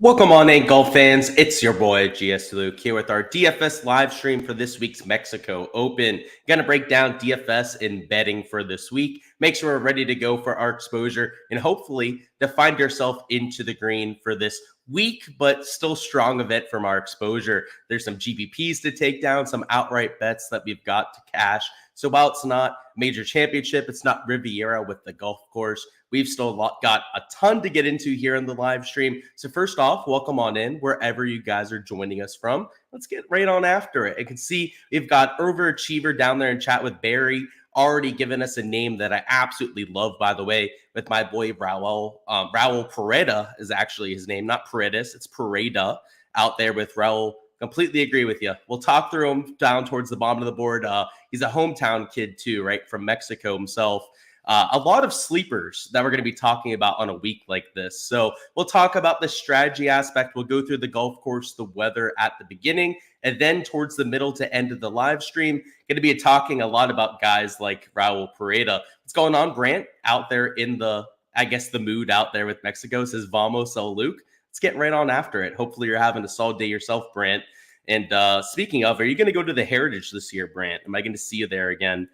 Welcome on in, golf fans. It's your boy Gsluke here with our DFS live stream for this week's Mexico Open. Gonna break down DFS and betting for this week. Make sure we're ready to go for our exposure and hopefully to find yourself into the green for this weak but still strong event from our exposure. There's some GPPs to take down, some outright bets that we've got to cash. So while it's not major championship, it's not Riviera with the golf course, we've still got a ton to get into here in the live stream. So first off, welcome on in wherever you guys are joining us from. Let's get right on after it. You can see we've got Overachiever down there in chat with Barry, already given us a name that I absolutely love, by the way, with my boy Raul. Raul Pereda is actually his name, not Paredes. It's Pereda out there with Raul. Completely agree with you. We'll talk through him down towards the bottom of the board. He's a hometown kid too, right? From Mexico himself. A lot of sleepers that we're going to be talking about on a week like this. So we'll talk about the strategy aspect. We'll go through the golf course, the weather at the beginning, and then towards the middle to end of the live stream, going to be talking a lot about guys like Raul Pereda. What's going on, Grant, out there in the, I guess, the mood out there with Mexico? Says Vamos El Luke. Let's get right on after it. Hopefully you're having a solid day yourself, Brant. And speaking of, are you going to go to the Heritage this year, Brant? Am I going to see you there again?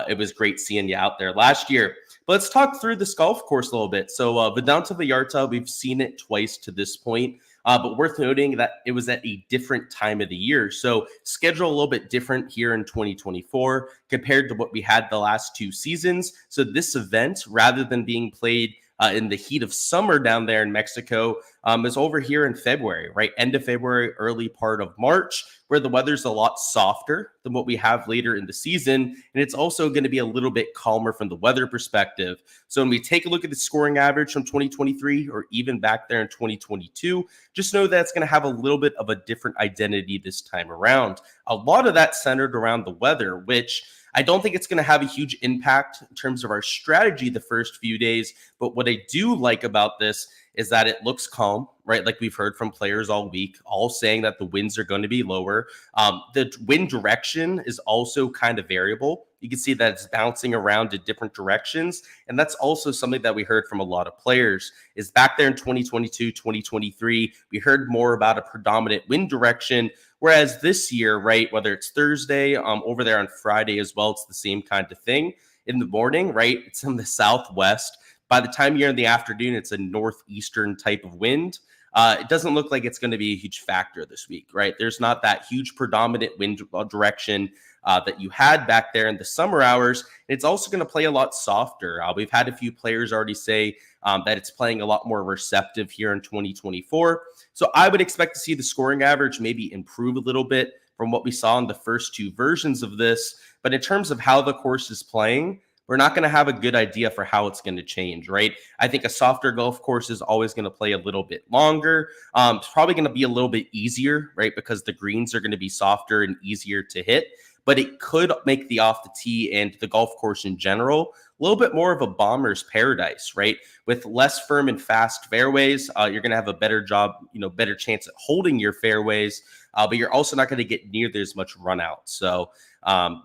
It was great seeing you out there last year. But let's talk through this golf course a little bit. So Vidanta Vallarta, we've seen it twice to this point. But worth noting that it was at a different time of the year. So schedule a little bit different here in 2024 compared to what we had the last two seasons. So this event, rather than being played in the heat of summer down there in Mexico, is over here in February, right? End of February, early part of March, where the weather's a lot softer than what we have later in the season. And it's also going to be a little bit calmer from the weather perspective. So when we take a look at the scoring average from 2023 or even back there in 2022, just know that it's going to have a little bit of a different identity this time around. A lot of that centered around the weather, which I don't think it's going to have a huge impact in terms of our strategy the first few days. But what I do like about this is that it looks calm, right? Like we've heard from players all week, all saying that the winds are going to be lower. The wind direction is also kind of variable. You can see that it's bouncing around in different directions. And that's also something that we heard from a lot of players is back there in 2022, 2023, we heard more about a predominant wind direction. Whereas this year, right, whether it's Thursday, over there on Friday as well, it's the same kind of thing. In the morning, right, it's in the southwest. By the time you're in the afternoon, it's a northeastern type of wind. It doesn't look like it's going to be a huge factor this week, right? There's not that huge predominant wind direction that you had back there in the summer hours. It's also going to play a lot softer. We've had a few players already say that it's playing a lot more receptive here in 2024. So I would expect to see the scoring average maybe improve a little bit from what we saw in the first two versions of this. But in terms of how the course is playing, we're not going to have a good idea for how it's going to change, right? I think a softer golf course is always going to play a little bit longer. It's probably going to be a little bit easier, right? Because the greens are going to be softer and easier to hit. But it could make the off the tee and the golf course in general a little bit more of a bomber's paradise, right? With less firm and fast fairways, you're going to have a better job, better chance at holding your fairways, but you're also not going to get near as much run out. So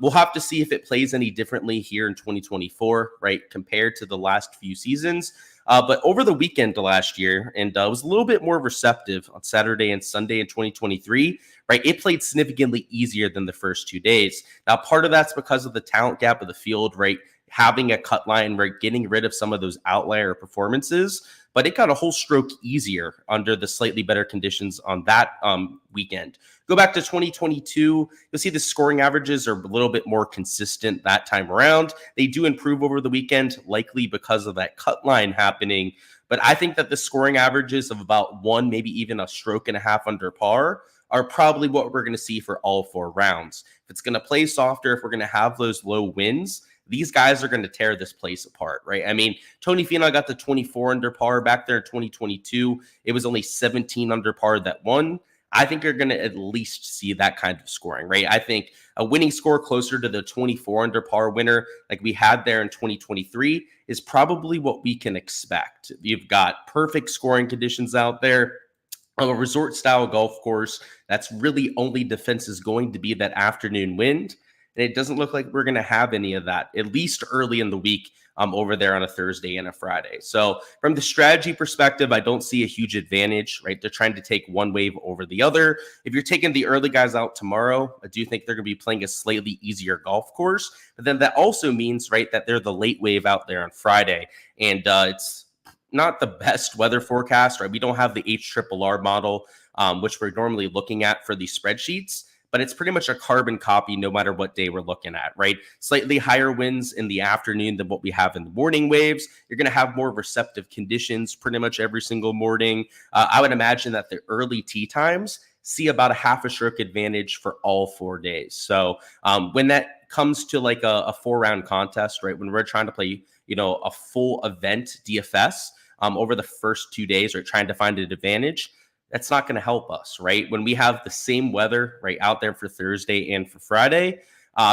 we'll have to see if it plays any differently here in 2024, right, compared to the last few seasons. But over the weekend last year, and was a little bit more receptive on Saturday and Sunday in 2023, right? It played significantly easier than the first 2 days. Now, part of that's because of the talent gap of the field, right? Having a cut line, right? Getting rid of some of those outlier performances, but it got a whole stroke easier under the slightly better conditions on that weekend. Go back to 2022, you'll see the scoring averages are a little bit more consistent that time around. They do improve over the weekend, likely because of that cut line happening. But I think that the scoring averages of about one, maybe even a stroke and a half under par are probably what we're going to see for all four rounds. If it's going to play softer, if we're going to have those low wins, these guys are going to tear this place apart, right? I mean, Tony Finau got the 24 under par back there in 2022. It was only 17 under par that won. I think you're going to at least see that kind of scoring, right? I think a winning score closer to the 24 under par winner like we had there in 2023 is probably what we can expect. You've got perfect scoring conditions out there. A resort style golf course that's really only defense is going to be that afternoon wind. And it doesn't look like we're going to have any of that, at least early in the week, over there on a Thursday and a Friday. So from the strategy perspective, I don't see a huge advantage, right? They're trying to take one wave over the other. If you're taking the early guys out tomorrow, I do think they're going to be playing a slightly easier golf course. But then that also means, right, that they're the late wave out there on Friday. And it's not the best weather forecast, right? We don't have the HRRR model, which we're normally looking at for these spreadsheets, but it's pretty much a carbon copy no matter what day we're looking at, right? Slightly higher winds in the afternoon than what we have in the morning waves. You're going to have more receptive conditions pretty much every single morning. I would imagine that the early tee times see about a half a stroke advantage for all 4 days. So when that comes to like a 4-round contest, right, when we're trying to play, a full event DFS over the first 2 days, or trying to find an advantage, that's not going to help us, right? When we have the same weather, right, out there for Thursday and for Friday,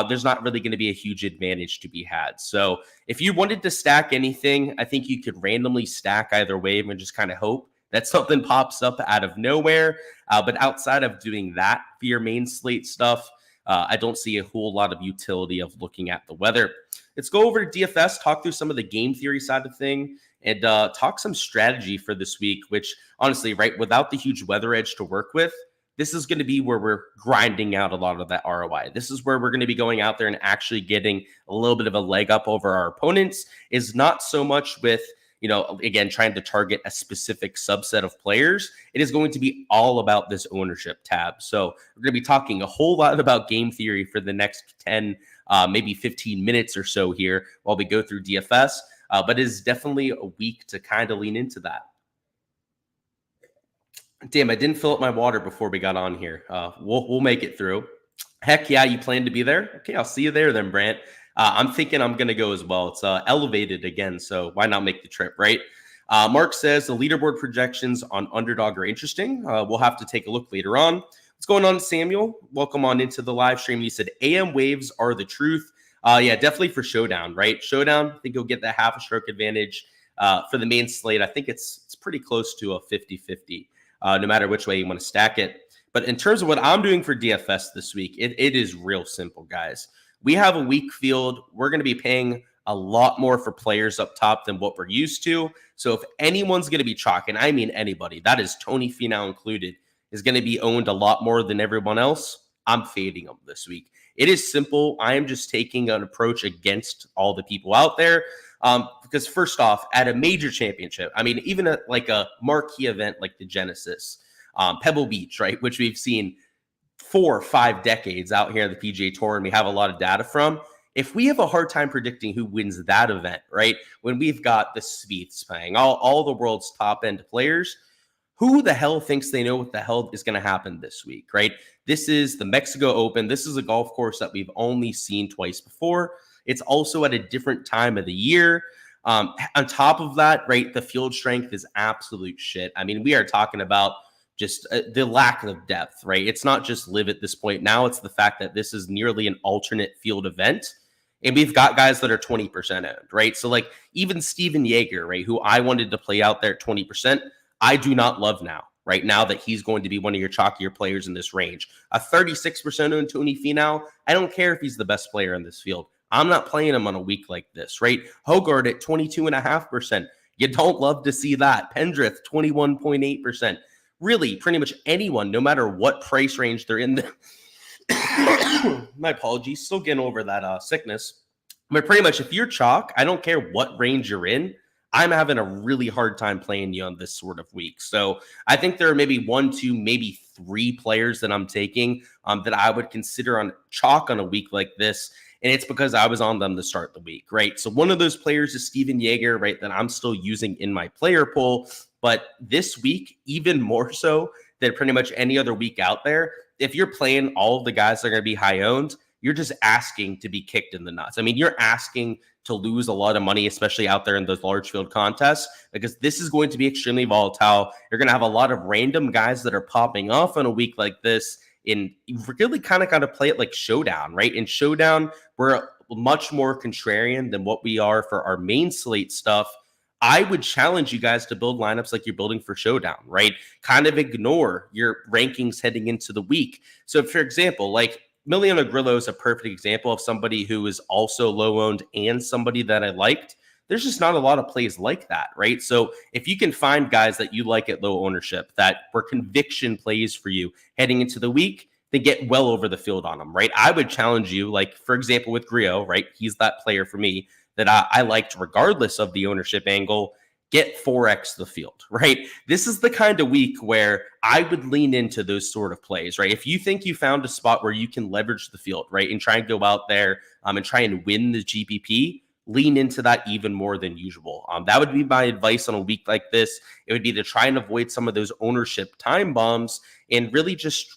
there's not really going to be a huge advantage to be had. So if you wanted to stack anything, I think you could randomly stack either wave and just kind of hope that something pops up out of nowhere. But outside of doing that for your main slate stuff, I don't see a whole lot of utility of looking at the weather. Let's go over to DFS, talk through some of the game theory side of thing, and talk some strategy for this week, which honestly, right, without the huge weather edge to work with, this is going to be where we're grinding out a lot of that ROI. This is where we're going to be going out there and actually getting a little bit of a leg up over our opponents, is not so much with, again, trying to target a specific subset of players. It is going to be all about this ownership tab. So we're going to be talking a whole lot about game theory for the next 10, maybe 15 minutes or so here while we go through DFS. But it is definitely a week to kind of lean into that. Damn, I didn't fill up my water before we got on here. We'll make it through. Heck yeah, you plan to be there? Okay, I'll see you there then, Brant. I'm thinking I'm going to go as well. It's elevated again, so why not make the trip, right? Mark says the leaderboard projections on Underdog are interesting. We'll have to take a look later on. What's going on, Samuel? Welcome on into the live stream. You said AM waves are the truth. Yeah, definitely for Showdown, right? Showdown, I think you'll get that half a stroke advantage. For the main slate, I think it's pretty close to a 50-50, no matter which way you want to stack it. But in terms of what I'm doing for DFS this week, it is real simple, guys. We have a weak field. We're going to be paying a lot more for players up top than what we're used to. So if anyone's going to be chalk, and I mean anybody, that is Tony Finau included, is going to be owned a lot more than everyone else, I'm fading them this week. It is simple. I am just taking an approach against all the people out there. Because first off, at a major championship, I mean, even at like a marquee event like the Genesis, Pebble Beach, right, which we've seen 4 or 5 decades out here in the PGA Tour, and we have a lot of data from. If we have a hard time predicting who wins that event, right, when we've got the Spieths playing, all the world's top-end players, who the hell thinks they know what the hell is going to happen this week, right? This is the Mexico Open. This is a golf course that we've only seen twice before. It's also at a different time of the year. On top of that, right, the field strength is absolute shit. I mean, we are talking about just the lack of depth, right? It's not just live at this point. Now it's the fact that this is nearly an alternate field event. And we've got guys that are 20% owned, right? So like even Steven Yeager, right, who I wanted to play out there at 20%, I do not love now, right? Now that he's going to be one of your chalkier players in this range. A 36% owned Tony Finau, I don't care if he's the best player in this field. I'm not playing him on a week like this, right? Hogard at 22.5%. You don't love to see that. Pendrith, 21.8%. Really, pretty much anyone, no matter what price range they're in. My apologies. Still getting over that sickness. But pretty much if you're chalk, I don't care what range you're in. I'm having a really hard time playing you on this sort of week. So I think there are maybe 1, 2, maybe 3 players that I'm taking that I would consider on chalk on a week like this. And it's because I was on them to start the week, right? So one of those players is Steven Yeager, right, that I'm still using in my player pool. But this week, even more so than pretty much any other week out there, if you're playing all of the guys that are going to be high owned, you're just asking to be kicked in the nuts. I mean, you're asking to lose a lot of money, especially out there in those large field contests, because this is going to be extremely volatile. You're going to have a lot of random guys that are popping off on a week like this. And you really kind of got to play it like Showdown, right? In Showdown, we're much more contrarian than what we are for our main slate stuff. I would challenge you guys to build lineups like you're building for Showdown, right? Kind of ignore your rankings heading into the week. So, for example, like Emiliano Grillo is a perfect example of somebody who is also low owned and somebody that I liked. There's just not a lot of plays like that, right? So if you can find guys that you like at low ownership that were conviction plays for you heading into the week, then get well over the field on them, right? I would challenge you, like, for example, with Grillo, right? He's that player for me that I liked regardless of the ownership angle. Get 4x the field, right? This is the kind of week where I would lean into those sort of plays, right? If you think you found a spot where you can leverage the field, right, and try and go out there and try and win the GPP, lean into that even more than usual. That would be my advice on a week like this. It would be to try and avoid some of those ownership time bombs and really just,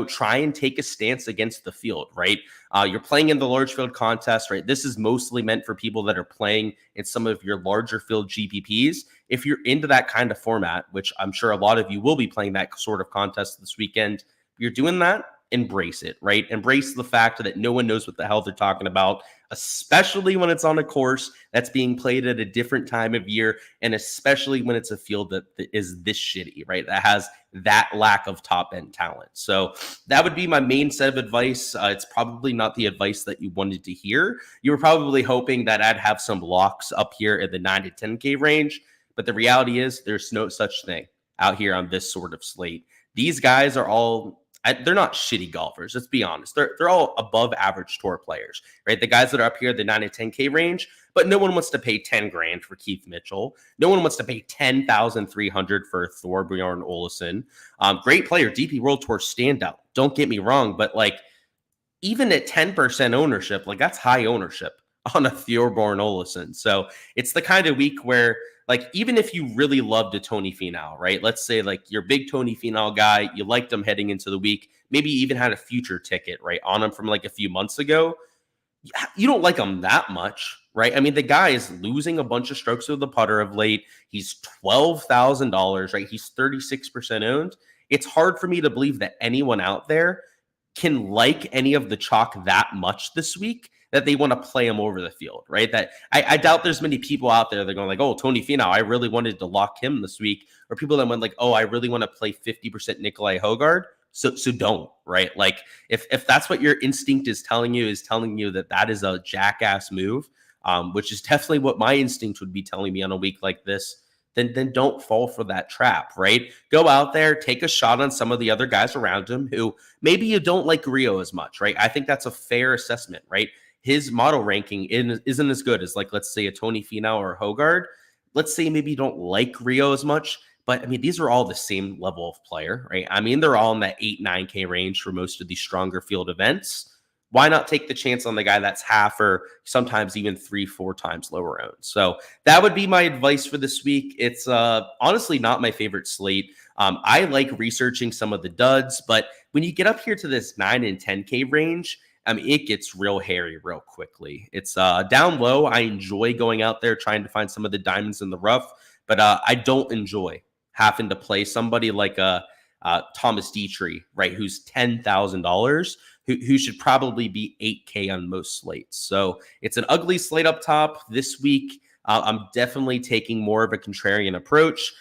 try and take a stance against the field, right? You're playing in the large field contest, right? This is mostly meant for people that are playing in some of your larger field GPPs. If you're into that kind of format, which I'm sure a lot of you will be playing that sort of contest this weekend, you're doing that, embrace it, right? Embrace the fact that no one knows what the hell they're talking about, especially when it's on a course that's being played at a different time of year, and especially when it's a field that is this shitty, right? That has that lack of top-end talent. So that would be my main set of advice. It's probably not the advice that you wanted to hear. You were probably hoping that I'd have some locks up here in the 9 to 10K range, but the reality is there's no such thing out here on this sort of slate. These guys are all... they're not shitty golfers. Let's be honest. They're all above average tour players, right? The guys that are up here, the 9 to 10K range, but no one wants to pay 10 grand for Keith Mitchell. No one wants to pay 10,300 for Thorbjorn Olesen. Great player, DP World Tour standout. Don't get me wrong, but like even at 10% ownership, like that's high ownership on a Thorbjorn Olesen. So it's the kind of week where, like, even if you really loved a Tony Finau, right? Let's say like you're a big Tony Finau guy, you liked him heading into the week, maybe you even had a future ticket, right, on him from like a few months ago. You don't like him that much, right? I mean, the guy is losing a bunch of strokes with the putter of late. He's $12,000, right? He's 36% owned. It's hard for me to believe that anyone out there can like any of the chalk that much this week that they want to play him over the field, right? That I doubt there's many people out there that are going like, oh, Tony Finau, I really wanted to lock him this week. Or people that went like, oh, I really want to play 50% Nikolai Hogard. So don't, right? Like if that's what your instinct is telling you that is a jackass move, which is definitely what my instinct would be telling me on a week like this, then don't fall for that trap, right? Go out there, take a shot on some of the other guys around him who maybe you don't like Rio as much, right? I think that's a fair assessment, right? His model ranking isn't as good as, like, let's say a Tony Finau or Hogard. Let's say maybe you don't like Rio as much, but I mean, these are all the same level of player, right? I mean, they're all in that 8-9K range for most of these stronger field events. Why not take the chance on the guy that's half or sometimes even 3-4 times lower owned? So that would be my advice for this week. It's honestly not my favorite slate. I like researching some of the duds, but when you get up here to this 9 and 10K range, I mean, it gets real hairy real quickly. It's down low. I enjoy going out there trying to find some of the diamonds in the rough, but I don't enjoy having to play somebody like Thomas Dietrich, right, who's $10,000, who should probably be 8K on most slates. So it's an ugly slate up top this week. I'm definitely taking more of a contrarian approach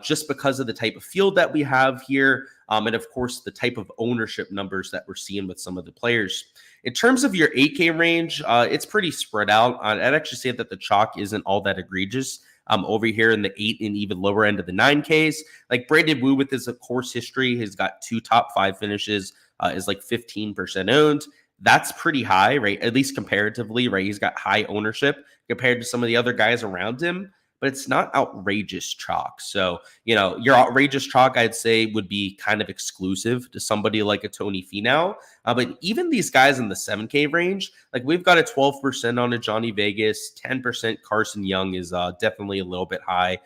just because of the type of field that we have here. And of course, the type of ownership numbers that we're seeing with some of the players. In terms of your 8K range, it's pretty spread out. I'd actually say that the chalk isn't all that egregious. Over here in the 8 and even lower end of the 9Ks, like Brandon Wu with his course history, has got 2 top 5 finishes, is like 15% owned. That's pretty high, right? At least comparatively, right? He's got high ownership compared to some of the other guys around him, but it's not outrageous chalk. So, your outrageous chalk, I'd say, would be kind of exclusive to somebody like a Tony Finau. But even these guys in the 7K range, like we've got a 12% on a Johnny Vegas, 10% Carson Young is definitely a little bit high.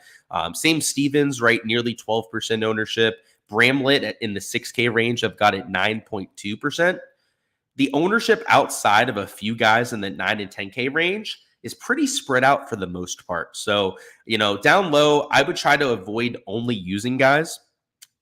Same Stevens, right? Nearly 12% ownership. Bramlett in the 6K range, I've got it 9.2%. The ownership outside of a few guys in the 9 and 10K range is pretty spread out for the most part. So, down low, I would try to avoid only using guys,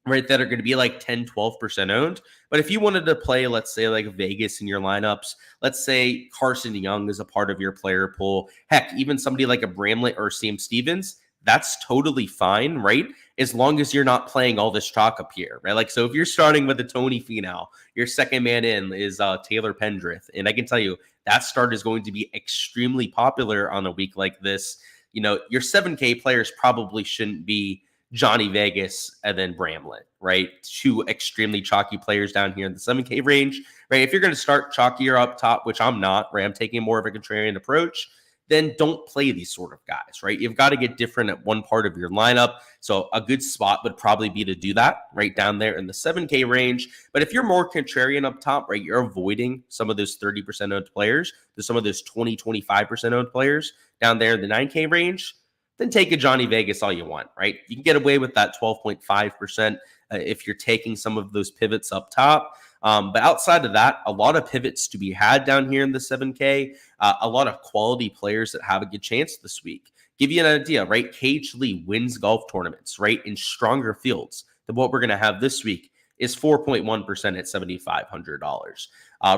right, that are going to be like 10, 12% owned. But if you wanted to play, let's say, like Vegas in your lineups, let's say Carson Young is a part of your player pool, heck, even somebody like a Bramlett or Sam Stevens, that's totally fine, right? As long as you're not playing all this chalk up here, right? Like, so if you're starting with a Tony Finau, your second man in is Taylor Pendrith. And I can tell you that start is going to be extremely popular on a week like this. You know, your 7K players probably shouldn't be Johnny Vegas and then Bramlett, right? Two extremely chalky players down here in the 7K range, right? If you're going to start chalkier up top, which I'm not, right? I'm taking more of a contrarian approach, then don't play these sort of guys, right? You've got to get different at one part of your lineup. So a good spot would probably be to do that right down there in the 7K range. But if you're more contrarian up top, right, you're avoiding some of those 30% owned players, some of those 25% owned players down there in the 9K range, then take a Johnny Vegas all you want, right? You can get away with that 12.5% if you're taking some of those pivots up top. But outside of that, a lot of pivots to be had down here in the 7K, a lot of quality players that have a good chance this week. Give you an idea, right? Lee wins golf tournaments, right, in stronger fields than what we're going to have this week is 4.1% at $7,500.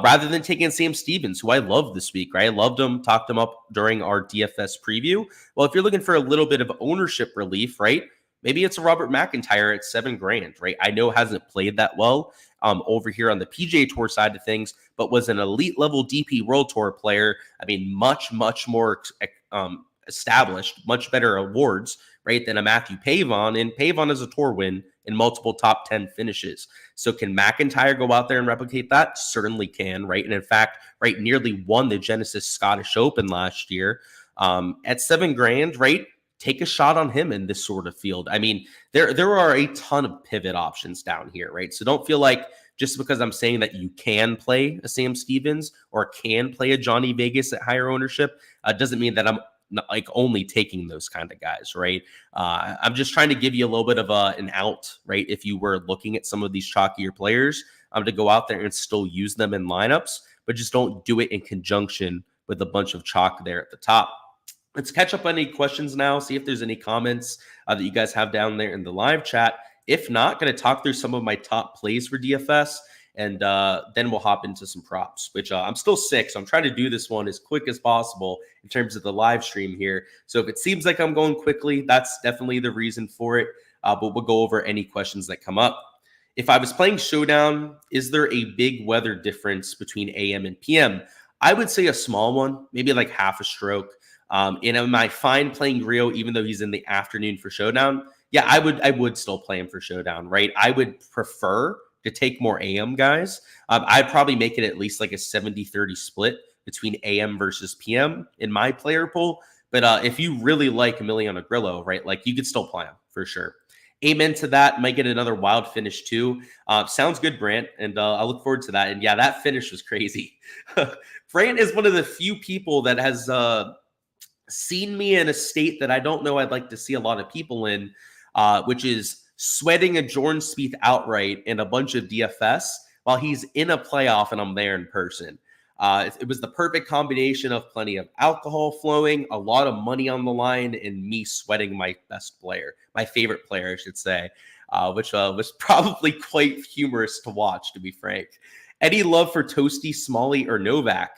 Rather than taking Sam Stevens, who I love this week, right? I loved him, talked him up during our DFS preview. Well, if you're looking for a little bit of ownership relief, right? Maybe it's a Robert McIntyre at $7,000, right? I know hasn't played that well over here on the PGA Tour side of things, but was an elite level DP World Tour player. I mean, much more established, much better awards, right, than a Matthew Pavon. And Pavon is a tour win in multiple top 10 finishes. So can McIntyre go out there and replicate that? Certainly can, right? And in fact, right, nearly won the Genesis Scottish Open last year. At $7,000, right? Take a shot on him in this sort of field. I mean, there are a ton of pivot options down here, right? So don't feel like just because I'm saying that you can play a Sam Stevens or can play a Johnny Vegas at higher ownership, doesn't mean that I'm not, like, only taking those kind of guys, right? I'm just trying to give you a little bit of an out, right? If you were looking at some of these chalkier players, to go out there and still use them in lineups, but just don't do it in conjunction with a bunch of chalk there at the top. Let's catch up on any questions now, see if there's any comments that you guys have down there in the live chat. If not, going to talk through some of my top plays for DFS, and then we'll hop into some props, which I'm still sick, so I'm trying to do this one as quick as possible in terms of the live stream here. So if it seems like I'm going quickly, that's definitely the reason for it, but we'll go over any questions that come up. If I was playing Showdown, is there a big weather difference between AM and PM? I would say a small one, maybe like half a stroke. And am I fine playing Grillo even though he's in the afternoon for Showdown? Yeah, I would still play him for Showdown, right? I would prefer to take more AM guys. I'd probably make it at least like a 70-30 split between AM versus PM in my player pool. But if you really like Emiliano Grillo, right, like you could still play him for sure. Amen to that. Might get another wild finish too. Sounds good, Brant, and I look forward to that. And yeah, that finish was crazy. Brant is one of the few people that has seen me in a state that I don't know I'd like to see a lot of people in, which is sweating a Jordan Spieth outright in a bunch of DFS while he's in a playoff and I'm there in person. It was the perfect combination of plenty of alcohol flowing, a lot of money on the line, and me sweating my best player, my favorite player, I should say, which was probably quite humorous to watch, to be frank. Any love for Toasty, Smalley, or Novak?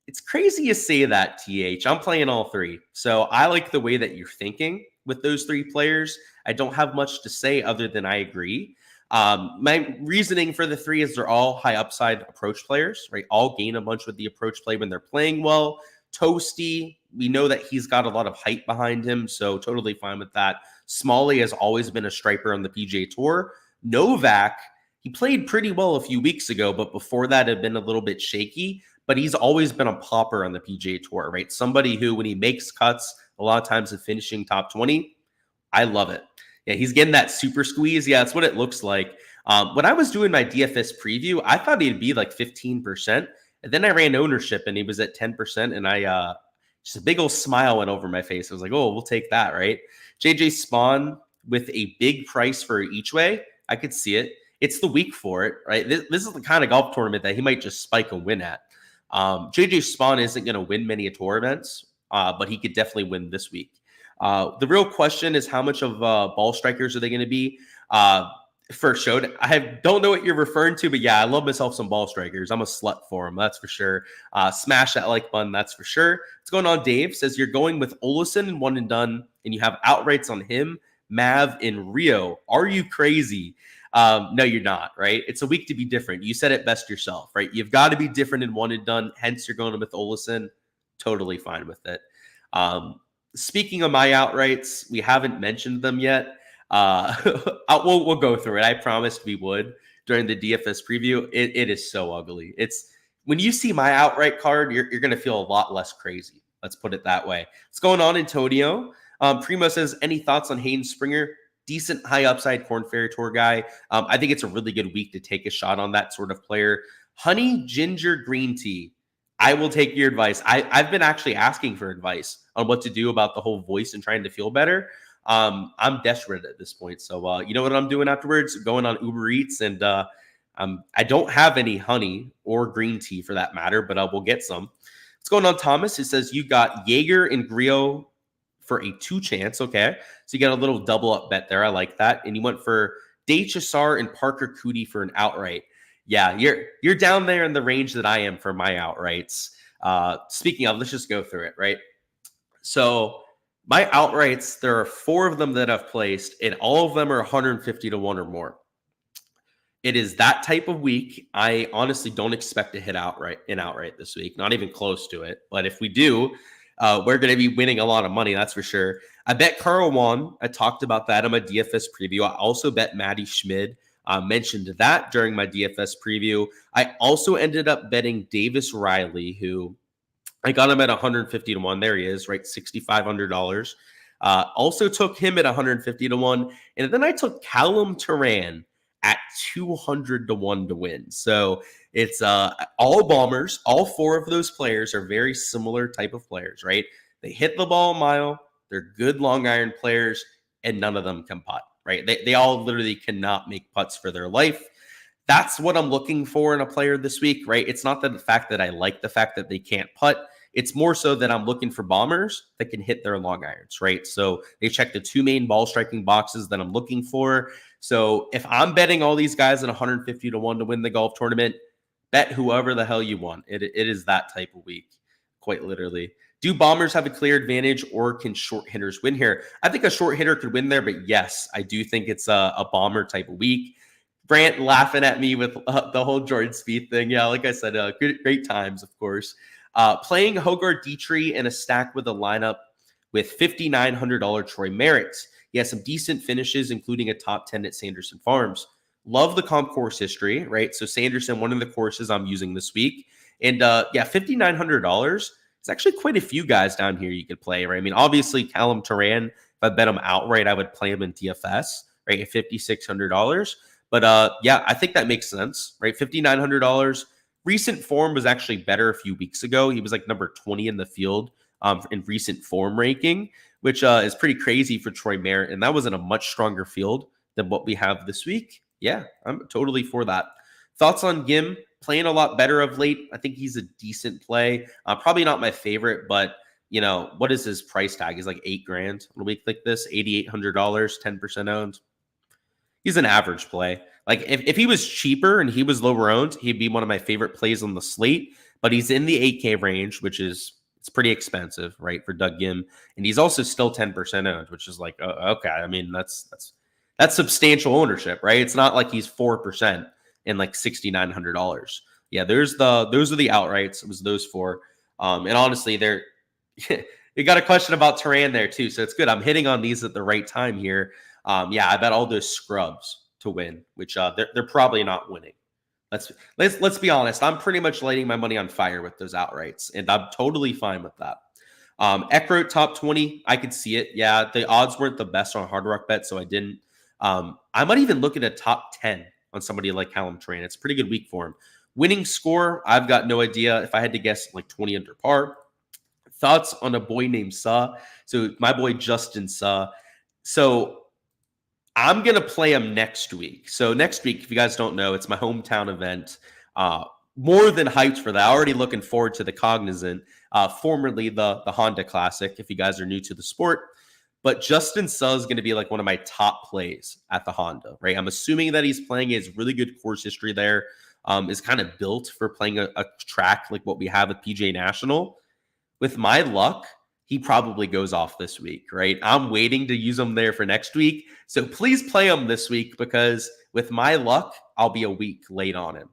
It's crazy you say that, TH. I'm playing all three. So I like the way that you're thinking with those three players. I don't have much to say other than I agree. My reasoning for the three is they're all high upside approach players, right? All gain a bunch with the approach play when they're playing well. Toasty, we know that he's got a lot of hype behind him, so totally fine with that. Smalley has always been a striper on the PGA Tour. Novak, he played pretty well a few weeks ago, but before that had been a little bit shaky. But he's always been a popper on the PGA Tour, right? Somebody who, when he makes cuts, a lot of times of finishing top 20, I love it. Yeah, he's getting that super squeeze. Yeah, that's what it looks like. When I was doing my DFS preview, I thought he'd be like 15%. And then I ran ownership and he was at 10%. And I just a big old smile went over my face. I was like, oh, we'll take that, right? JJ Spawn with a big price for each way. I could see it. It's the week for it, right? This is the kind of golf tournament that he might just spike a win at. JJ Spawn isn't going to win many tour events, but he could definitely win this week. The real question is how much of ball strikers are they going to be? For Showdown, I don't know what you're referring to, but yeah, I love myself some ball strikers. I'm a slut for them, that's for sure. Smash that like button, that's for sure. What's going on, Dave? Says you're going with Olesen and one and done and you have outrights on him, Mav, and Rio. Are you crazy? No, you're not, right? It's a week to be different. You said it best yourself, right? You've got to be different in one and done. Hence, you're going with Olesen. Totally fine with it. Speaking of my outrights, we haven't mentioned them yet. We'll go through it. I promised we would during the DFS preview. It is so ugly. It's when you see my outright card, you're going to feel a lot less crazy. Let's put it that way. What's going on, Antonio? Primo says, any thoughts on Hayden Springer? Decent high upside Corn Ferry Tour guy. I think it's a really good week to take a shot on that sort of player. Honey Ginger Green Tea. I will take your advice. I've been actually asking for advice on what to do about the whole voice and trying to feel better. I'm desperate at this point. So you know what I'm doing afterwards? Going on Uber Eats, and I don't have any honey or green tea for that matter, but we'll get some. What's going on, Thomas? It says you got Jaeger and Grillo for a 2 chance. Okay. So you got a little double up bet there. I like that. And you went for Dechasar and Parker Cootie for an outright. Yeah, you're down there in the range that I am for my outrights. Speaking of, let's just go through it, right? So my outrights, there are 4 of them that I've placed, and all of them are 150 to 1 or more. It is that type of week. I honestly don't expect to hit outright this week, not even close to it. But if we do, we're going to be winning a lot of money, that's for sure. I bet Carl Juan. I talked about that in my DFS preview. I also bet Matty Schmid. Mentioned that during my DFS preview. I also ended up betting Davis Riley, who I got him at 150 to 1. There he is, right? $6,500. Also took him at 150 to 1. And then I took Callum Turan at 200 to 1 to win. So it's all bombers. All 4 of those players are very similar type of players, right? They hit the ball a mile. They're good long iron players, and none of them can putt. Right? They all literally cannot make putts for their life. That's what I'm looking for in a player this week, right? It's not the fact that I like the fact that they can't putt. It's more so that I'm looking for bombers that can hit their long irons, right? So they check the 2 main ball striking boxes that I'm looking for. So if I'm betting all these guys at 150 to 1 to win the golf tournament, bet whoever the hell you want. It is that type of week, quite literally. Do bombers have a clear advantage, or can short hitters win here? I think a short hitter could win there, but yes, I do think it's a bomber type of week. Brant laughing at me with the whole Jordan Spieth thing. Yeah, like I said, great times, of course. Playing Hogarth Dietrich in a stack with a lineup with $5,900 Troy Merritt. He has some decent finishes, including a top 10 at Sanderson Farms. Love the comp course history, right? So Sanderson, one of the courses I'm using this week. And $5,900. It's actually quite a few guys down here you could play, right? I mean, obviously, Callum Turan, if I bet him outright, I would play him in DFS, right, at $5,600. But I think that makes sense, right? $5,900. Recent form was actually better a few weeks ago. He was like number 20 in the field in recent form ranking, which is pretty crazy for Troy Merritt. And that was in a much stronger field than what we have this week. Yeah, I'm totally for that. Thoughts on Gim? Playing a lot better of late. I think he's a decent play. Probably not my favorite, but you know, what is his price tag? He's like $8,000 on a week like this, $8,800, 10% owned. He's an average play. Like if he was cheaper and he was lower owned, he'd be one of my favorite plays on the slate. But he's in the 8K range, which is it's pretty expensive, right, for Doug Gim, and he's also still 10% owned, which is like okay. I mean, that's substantial ownership, right? It's not like he's 4%. And like $6,900. Yeah, those are the outrights. It was those 4. And honestly, you got a question about Turan there too. So it's good. I'm hitting on these at the right time here. I bet all those scrubs to win, which they're probably not winning. Let's be honest. I'm pretty much lighting my money on fire with those outrights, and I'm totally fine with that. Eckroat top 20, I could see it. Yeah, the odds weren't the best on Hard Rock Bet, so I didn't. I might even look at a top 10 on somebody like Callum Turan. It's a pretty good week for him. Winning score, I've got no idea. If I had to guess, like 20 under par. Thoughts on a boy named Suh? So my boy Justin Suh. So I'm going to play him next week. So next week, if you guys don't know, it's my hometown event. More than hyped for that. Already looking forward to the Cognizant, formerly the Honda Classic, if you guys are new to the sport. But Justin Suh is going to be like one of my top plays at the Honda, right? I'm assuming that he's playing his really good course history there, is kind of built for playing a track like what we have with PGA National. With my luck, he probably goes off this week, right? I'm waiting to use him there for next week. So please play him this week because with my luck, I'll be a week late on him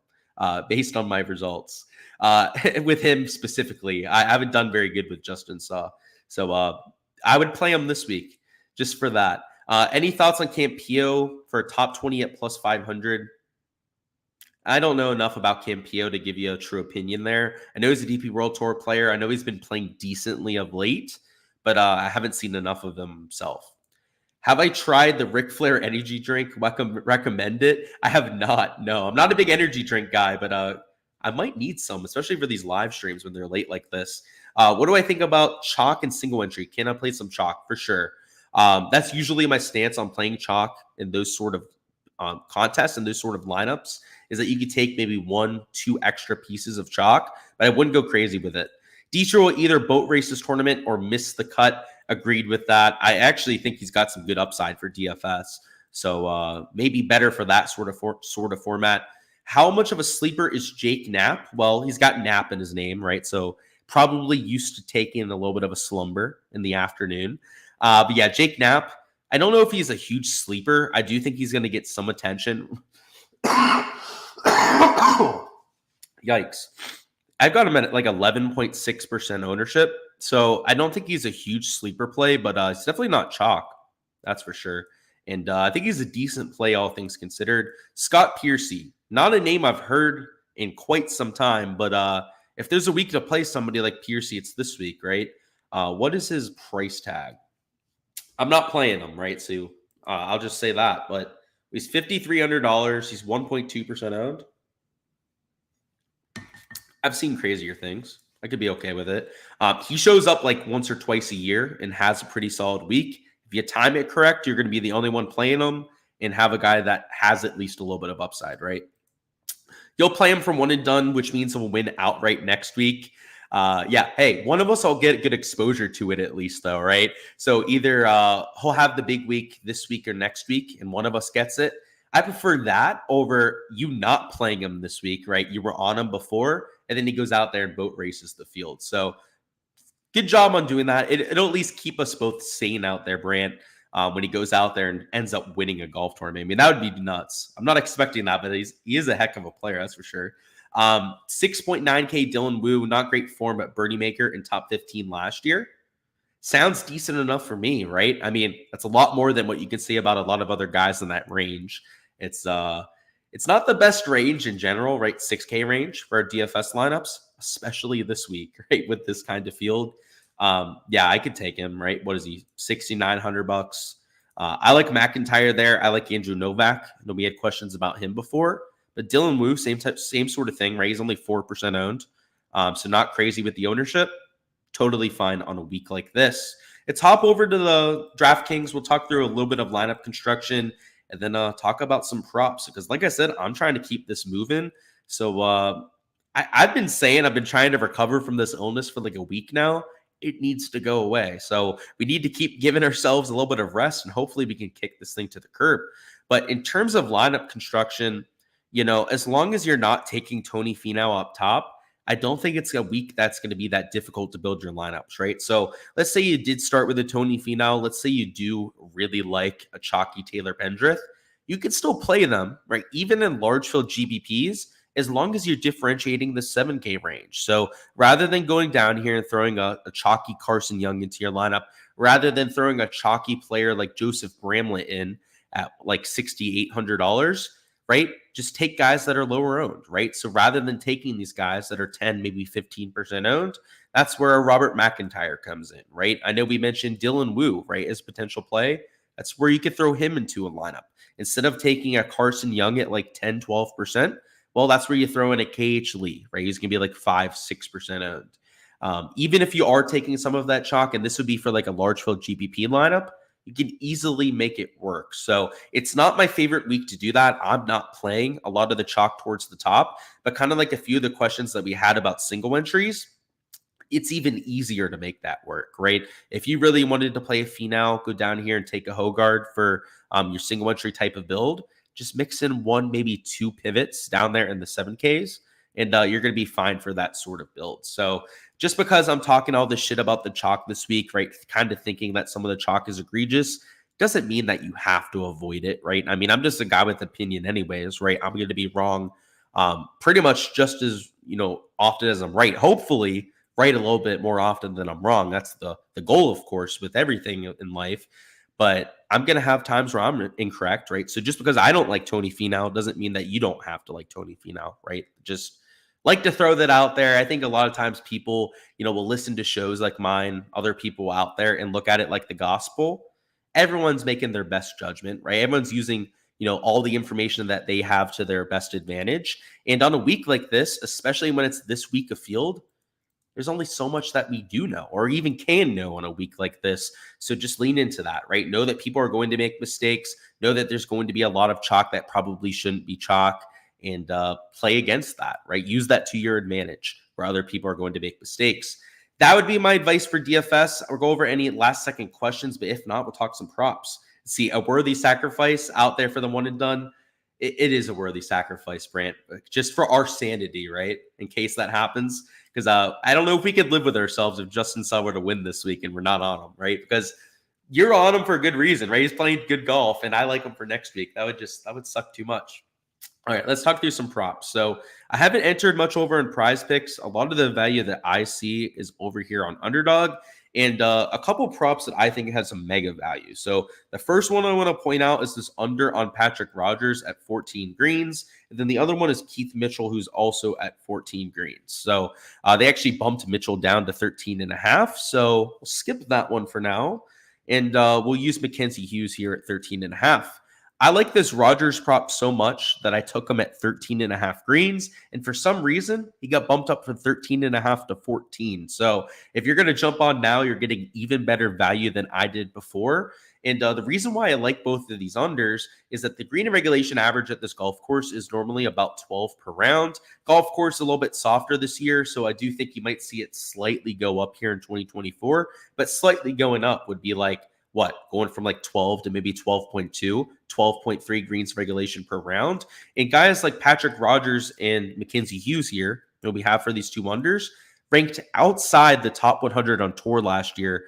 based on my results. With him specifically, I haven't done very good with Justin Saw. So I would play him this week just for that. Any thoughts on Campillo for top 20 at plus 500? I don't know enough about Campillo to give you a true opinion there. I know he's a DP World Tour player. I know he's been playing decently of late, but I haven't seen enough of him himself. Have I tried the Ric Flair energy drink? Recommend it? I have not. No, I'm not a big energy drink guy, but I might need some, especially for these live streams when they're late like this. What do I think about chalk and single entry? Can I play some chalk? For sure. That's usually my stance on playing chalk in those sort of contests and those sort of lineups, is that you could take maybe 1-2 extra pieces of chalk, but I wouldn't go crazy with it. Dieter will either boat race this tournament or miss the cut. Agreed with that. I actually think he's got some good upside for DFS, so maybe better for that sort of format. How much of a sleeper is Jake Knapp? Well, he's got Knapp in his name, right? So probably used to taking a little bit of a slumber in the afternoon. But yeah, Jake Knapp, I don't know if he's a huge sleeper. I do think he's going to get some attention. Yikes. I've got him at like 11.6% ownership. So I don't think he's a huge sleeper play, but it's definitely not chalk. That's for sure. And I think he's a decent play, all things considered. Scott Piercy, not a name I've heard in quite some time, but if there's a week to play somebody like Piercy, it's this week, right? What is his price tag? I'm not playing him, right? So I'll just say that. But he's $5,300. He's 1.2% owned. I've seen crazier things. I could be okay with it. He shows up like once or twice a year and has a pretty solid week. If you time it correct, you're going to be the only one playing him and have a guy that has at least a little bit of upside, right? You'll play him from one and done, which means he'll win outright next week. Yeah, hey, one of us will get good exposure to it at least, though, right? So either he'll have the big week this week or next week, and one of us gets it. I prefer that over you not playing him this week, right? You were on him before, and then he goes out there and boat races the field. So good job on doing that. It'll at least keep us both sane out there, Brant, when he goes out there and ends up winning a golf tournament. I mean, that would be nuts. I'm not expecting that, but he is a heck of a player, that's for sure. 6.9K Dylan Wu, not great form at Birdie Maker in top 15 last year. Sounds decent enough for me, right? I mean, that's a lot more than what you could say about a lot of other guys in that range. It's not the best range in general, right? 6K range for our DFS lineups, especially this week, right? With this kind of field. Yeah, I could take him, right? What is he? $6,900. I like McIntyre there. I like Andrew Novak. I know we had questions about him before, but Dylan Wu, same sort of thing, right? He's only 4% owned. So not crazy with the ownership. Totally fine on a week like this. Let's hop over to the Draftkings. We'll talk through a little bit of lineup construction and then talk about some props. Because like I said, I'm trying to keep this moving. So I've been trying to recover from this illness for like a week now. It needs to go away. So we need to keep giving ourselves a little bit of rest, and hopefully we can kick this thing to the curb. But in terms of lineup construction, as long as you're not taking Tony Finau up top, I don't think it's a week that's going to be that difficult to build your lineups, right? So let's say you did start with a Tony Finau. Let's say you do really like a chalky Taylor Pendrith. You can still play them, right? Even in large field GBPs, as long as you're differentiating the 7K range. So rather than going down here and throwing a chalky Carson Young into your lineup, rather than throwing a chalky player like Joseph Bramlett in at like $6,800, right? Just take guys that are lower owned, right? So rather than taking these guys that are 10, maybe 15% owned, that's where a Robert McIntyre comes in, right? I know we mentioned Dylan Wu, right, as potential play. That's where you could throw him into a lineup. Instead of taking a Carson Young at like 10, 12%, well, that's where you throw in a KH Lee, right? He's going to be like 5, 6% owned. Even if you are taking some of that chalk, and this would be for like a large field GPP lineup, you can easily make it work. So it's not my favorite week to do that. I'm not playing a lot of the chalk towards the top, but kind of like a few of the questions that we had about single entries, it's even easier to make that work, right? If you really wanted to play a Finau, go down here and take a Hogard for your single entry type of build, just mix in 1, maybe 2 pivots down there in the 7Ks. and you're going to be fine for that sort of build. So just because I'm talking all this shit about the chalk this week, right, kind of thinking that some of the chalk is egregious, doesn't mean that you have to avoid it, right? I mean, I'm just a guy with opinion anyways, right? I'm going to be wrong pretty much just as, often as I'm right. Hopefully, right a little bit more often than I'm wrong. That's the goal, of course, with everything in life. But I'm going to have times where I'm incorrect, right? So just because I don't like Tony Finau doesn't mean that you don't have to like Tony Finau, right? Just like to throw that out there. I think a lot of times people, will listen to shows like mine, other people out there, and look at it like the gospel. Everyone's making their best judgment, right? Everyone's using, all the information that they have to their best advantage. And on a week like this, especially when it's this week of field, there's only so much that we do know or even can know on a week like this. So just lean into that, right? Know that people are going to make mistakes. Know that there's going to be a lot of chalk that probably shouldn't be chalk, and play against that, right? Use that to your advantage where other people are going to make mistakes. That would be my advice for DFS. We'll go over any last second questions, but if not, we'll talk some props. See, a worthy sacrifice out there for the one and done. It is a worthy sacrifice, Brant, just for our sanity, right? In case that happens. Because I don't know if we could live with ourselves if Justin Suh were to win this week and we're not on him, right? Because you're on him for a good reason, right? He's playing good golf, and I like him for next week. That would suck too much. All right, let's talk through some props. So I haven't entered much over in Prize Picks. A lot of the value that I see is over here on Underdog, and a couple props that I think has some mega value. So the first one I want to point out is this under on Patrick Rogers at 14 greens. And then the other one is Keith Mitchell, who's also at 14 greens. So they actually bumped Mitchell down to 13.5. So we'll skip that one for now. And we'll use Mackenzie Hughes here at 13.5. I like this Rogers prop so much that I took him at 13.5 greens. And for some reason, he got bumped up from 13.5 to 14. So if you're going to jump on now, you're getting even better value than I did before. And the reason why I like both of these unders is that the green and regulation average at this golf course is normally about 12 per round. Golf course a little bit softer this year, so I do think you might see it slightly go up here in 2024. But slightly going up would be like, going from like 12 to maybe 12.2, 12.3 greens regulation per round. And guys like Patrick Rogers and Mackenzie Hughes here, that we have for these two unders, ranked outside the top 100 on tour last year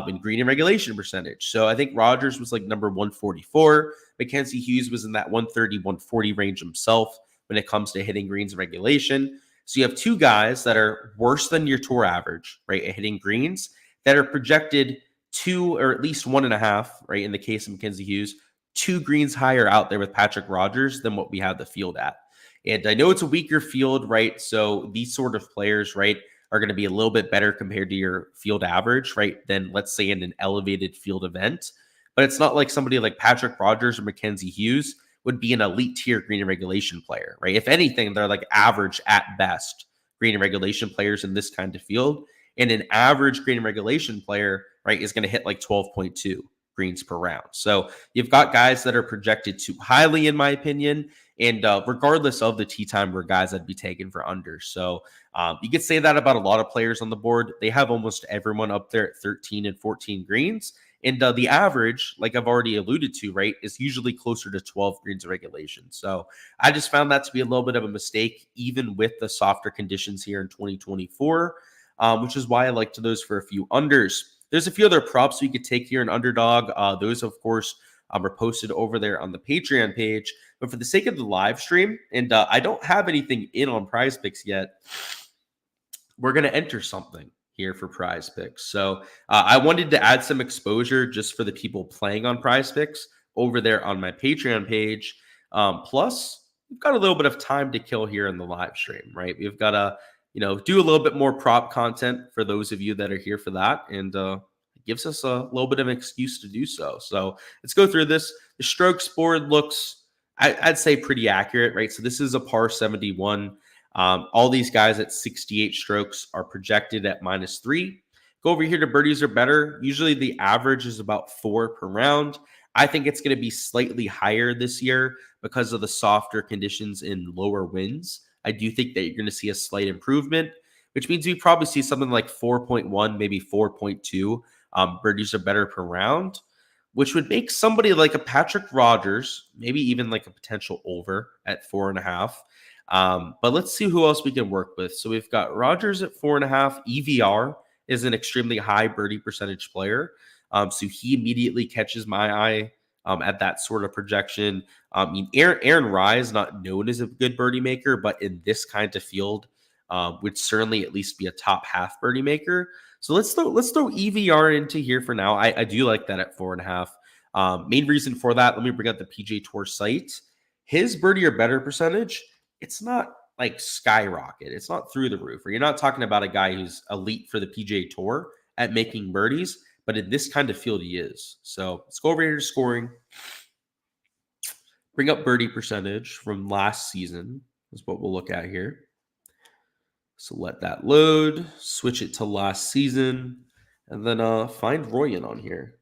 in green and regulation percentage. So I think Rogers was like number 144. Mackenzie Hughes was in that 130, 140 range himself when it comes to hitting greens and regulation. So you have two guys that are worse than your tour average, right, at hitting greens, that are projected 2 or at least 1.5, right? In the case of Mackenzie Hughes, 2 greens higher out there with Patrick Rogers than what we have the field at. And I know it's a weaker field, right? So these sort of players, right, are going to be a little bit better compared to your field average, right? Than let's say in an elevated field event. But it's not like somebody like Patrick Rogers or Mackenzie Hughes would be an elite tier green and regulation player, right? If anything, they're like average at best green and regulation players in this kind of field. And an average green and regulation player, right, is going to hit like 12.2 greens per round. So you've got guys that are projected too highly, in my opinion. And regardless of the tee time, were guys that'd be taken for under. So you could say that about a lot of players on the board. They have almost everyone up there at 13 and 14 greens. And the average, like I've already alluded to, right, is usually closer to 12 greens of regulation. So I just found that to be a little bit of a mistake, even with the softer conditions here in 2024. Which is why I liked those for a few unders. There's a few other props we could take here in Underdog. Those, of course, are posted over there on the Patreon page. But for the sake of the live stream, and I don't have anything in on Prize Picks yet, we're going to enter something here for Prize Picks. So I wanted to add some exposure just for the people playing on Prize Picks over there on my Patreon page. Plus, we've got a little bit of time to kill here in the live stream, right? We've got to do a little bit more prop content for those of you that are here for that. And it gives us a little bit of an excuse to do so. So let's go through this. The strokes board looks, I'd say, pretty accurate, right? So this is a par 71. All these guys at 68 strokes are projected at -3. Go over here to birdies or better. Usually the average is about 4 per round. I think it's going to be slightly higher this year because of the softer conditions in lower winds. I do think that you're going to see a slight improvement, which means we probably see something like 4.1, maybe 4.2 birdies are better per round, which would make somebody like a Patrick Rogers, maybe even like a potential over at 4.5. But let's see who else we can work with. So we've got Rogers at 4.5. EVR is an extremely high birdie percentage player. So he immediately catches my eye at that sort of projection. I mean, Aaron Rye is not known as a good birdie maker, but in this kind of field, would certainly at least be a top half birdie maker. So let's throw EVR into here for now. I do like that at 4.5. Main reason for that, let me bring up the PGA Tour site. His birdie or better percentage, it's not like skyrocket. It's not through the roof. Or you're not talking about a guy who's elite for the PGA Tour at making birdies, but in this kind of field he is. So let's go over here to scoring. Bring up birdie percentage from last season is what we'll look at here. So let that load, switch it to last season, and then find Royan on here.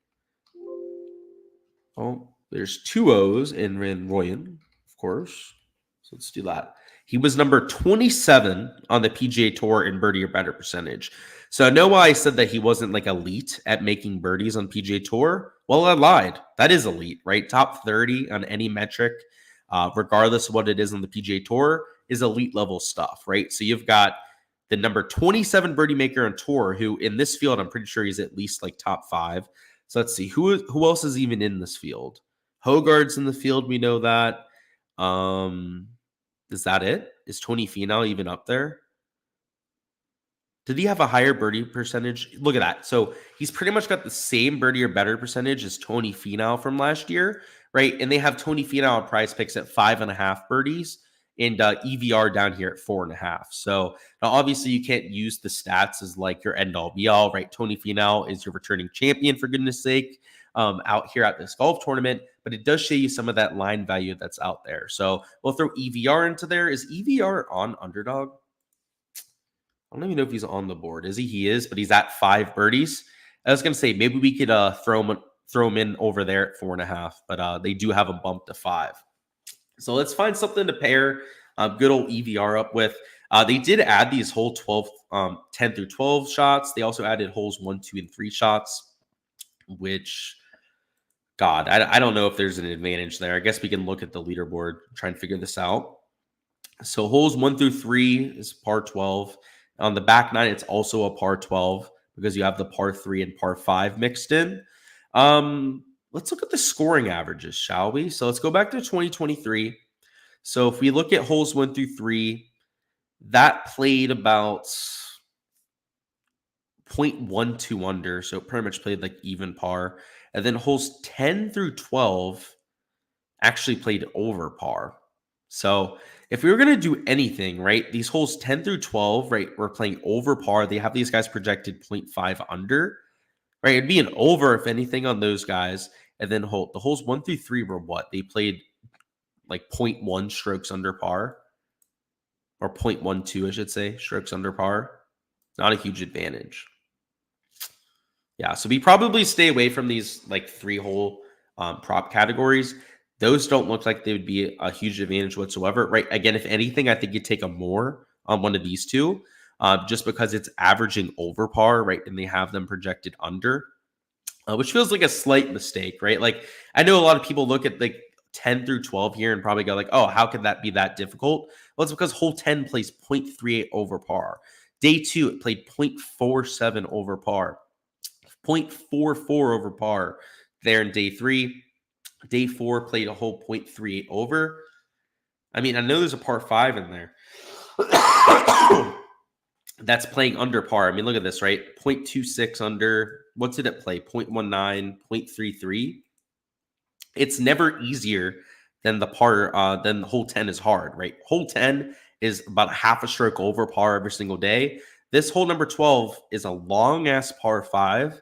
Oh, there's 2 O's in Royan, of course. So let's do that. He was number 27 on the PGA Tour in birdie or better percentage. So I know why I said that he wasn't like elite at making birdies on PGA Tour. Well, I lied. That is elite, right? Top 30 on any metric, regardless of what it is on the PGA Tour, is elite level stuff, right? So you've got the number 27 birdie maker on tour, who in this field, I'm pretty sure he's at least like top 5. So let's see who else is even in this field. Hogarth's in the field. We know that. Is that it? Is Tony Finau even up there? Did he have a higher birdie percentage? Look at that. So he's pretty much got the same birdie or better percentage as Tony Finau from last year, right? And they have Tony Finau on Prize Picks at 5.5 birdies and EVR down here at 4.5. So now obviously you can't use the stats as like your end all be all, right? Tony Finau is your returning champion, for goodness sake, out here at this golf tournament, but it does show you some of that line value that's out there. So we'll throw EVR into there. Is EVR on Underdog? I don't even know if he's on the board. Is he? He is, but he's at 5 birdies. I was going to say maybe we could throw him in over there at 4.5, but they do have a bump to 5. So let's find something to pair good old EVR up with. They did add these whole 10 through 12 shots. They also added holes 1, 2, and 3 shots, which, God, I don't know if there's an advantage there. I guess we can look at the leaderboard, try and figure this out. So holes 1 through 3 is par 12. On the back 9, it's also a par 12 because you have the par 3 and par 5 mixed in. Let's look at the scoring averages, shall we? So let's go back to 2023. So if we look at holes 1 through 3, that played about 0.12 under. So it pretty much played like even par. And then holes 10 through 12 actually played over par. So if we were going to do anything, right, these holes 10 through 12, right, we're playing over par. They have these guys projected 0.5 under, right? It'd be an over, if anything, on those guys. And then the holes 1 through 3 were what? They played like 0.1 strokes under par, or 0.12, I should say, strokes under par. Not a huge advantage. Yeah, so we probably stay away from these like 3-hole prop categories. Those don't look like they would be a huge advantage whatsoever, right? Again, if anything, I think you'd take a more on one of these two, just because it's averaging over par, right? And they have them projected under, which feels like a slight mistake, right? Like, I know a lot of people look at like 10 through 12 here and probably go like, oh, how could that be that difficult? Well, it's because hole 10 plays 0.38 over par. Day 2, it played 0.47 over par, 0.44 over par there in day 3. Day 4 played a whole 0.38 over. I mean, I know there's a par 5 in there. That's playing under par. I mean, look at this, right? 0.26 under. What did it play? 0.19, 0.33. It's never easier than the par, than hole 10 is hard, right? Hole 10 is about half a stroke over par every single day. This hole number 12 is a long-ass par 5.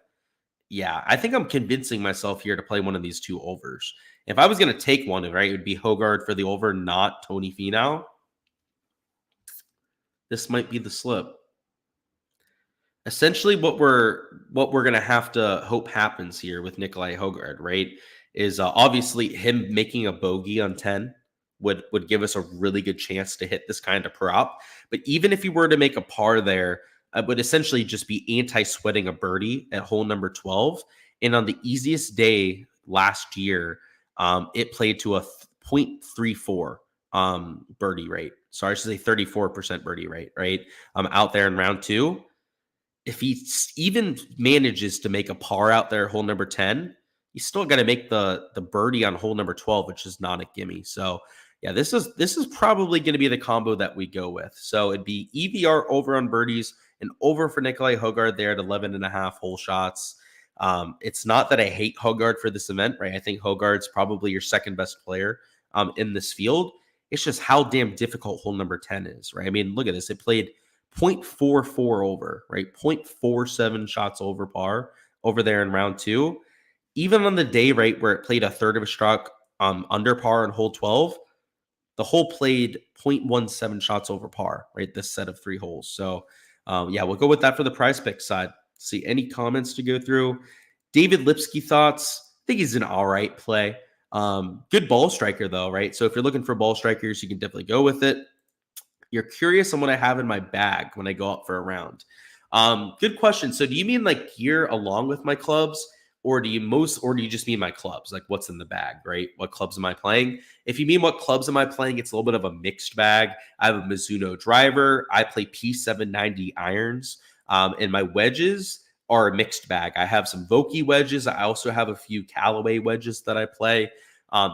Yeah, I think I'm convincing myself here to play one of these 2 overs. If I was going to take one, right, it would be Hogarth for the over, not Tony Finau. This might be the slip. Essentially, what we're going to have to hope happens here with Nikolai Hogarth, right, is obviously him making a bogey on 10 would give us a really good chance to hit this kind of prop. But even if you were to make a par there, I would essentially just be anti-sweating a birdie at hole number 12. And on the easiest day last year, it played to a 0.34 birdie rate. Sorry, I should say 34% birdie rate, right? Out there in round 2. If he even manages to make a par out there, hole number 10, he's still got to make the birdie on hole number 12, which is not a gimme. So yeah, this is probably going to be the combo that we go with. So it'd be EVR over on birdies and over for Nikolai Højgaard there at 11.5 hole shots. It's not that I hate Højgaard for this event, right? I think Højgaard's probably your second best player in this field. It's just how damn difficult hole number 10 is, right? I mean, look at this. It played 0.44 over, right? 0.47 shots over par over there in round 2. Even on the day, right, where it played a third of a stroke under par on hole 12, the hole played 0.17 shots over par, right? This set of 3 holes. So, yeah, we'll go with that for the prize pick side. See any comments to go through. David Lipsky thoughts. I think he's an all right play. Good ball striker, though, right? So if you're looking for ball strikers, you can definitely go with it. You're curious on what I have in my bag when I go out for a round. Good question. So do you mean like gear along with my clubs, or do you just mean my clubs? Like what's in the bag, right? What clubs am I playing? If you mean what clubs am I playing, it's a little bit of a mixed bag. I have a Mizuno driver. I play P790 irons, and my wedges are a mixed bag. I have some Vokey wedges. I also have a few Callaway wedges that I play.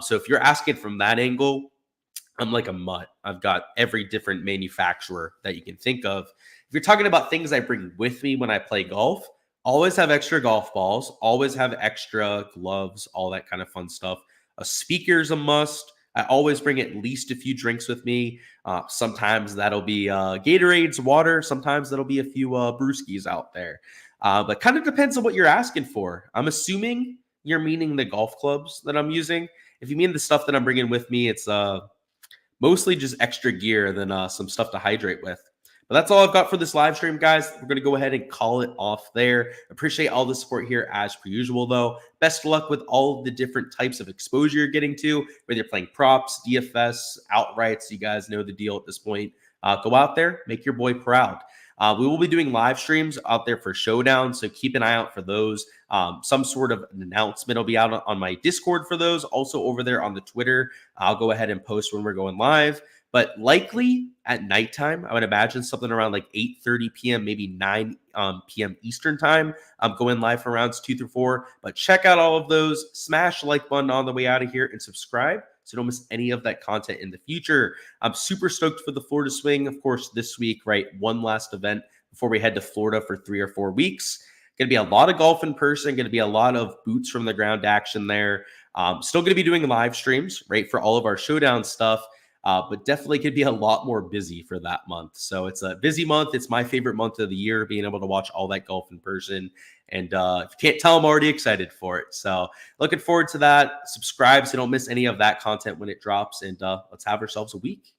So if you're asking from that angle, I'm like a mutt. I've got every different manufacturer that you can think of. If you're talking about things I bring with me when I play golf, always have extra golf balls, always have extra gloves, all that kind of fun stuff. A speaker's a must. I always bring at least a few drinks with me. Sometimes that'll be Gatorades, water. Sometimes that'll be a few brewskis out there. But kind of depends on what you're asking for. I'm assuming you're meaning the golf clubs that I'm using. If you mean the stuff that I'm bringing with me, it's mostly just extra gear than some stuff to hydrate with. But that's all I've got for this live stream, guys. We're going to go ahead and call it off there. Appreciate all the support here as per usual, though. Best of luck with all of the different types of exposure you're getting to, whether you're playing props, DFS, outrights. You guys know the deal at this point. Go out there, make your boy proud. We will be doing live streams out there for Showdown, so keep an eye out for those. Some sort of an announcement will be out on my Discord for those. Also over there on the Twitter, I'll go ahead and post when we're going live. But likely at nighttime, I would imagine something around like 8:30 p.m., maybe 9 p.m. Eastern time. I'm going live for rounds 2 through 4. But check out all of those. Smash the like button on the way out of here and subscribe so don't miss any of that content in the future. I'm super stoked for the Florida swing, of course, this week, right? One last event before we head to Florida for 3 or 4 weeks. Going to be a lot of golf in person, going to be a lot of boots from the ground action there. Still going to be doing live streams, right, for all of our Showdown stuff. But definitely could be a lot more busy for that month. So it's a busy month. It's my favorite month of the year, being able to watch all that golf in person. And if you can't tell, I'm already excited for it. So looking forward to that. Subscribe so don't miss any of that content when it drops. And let's have ourselves a week.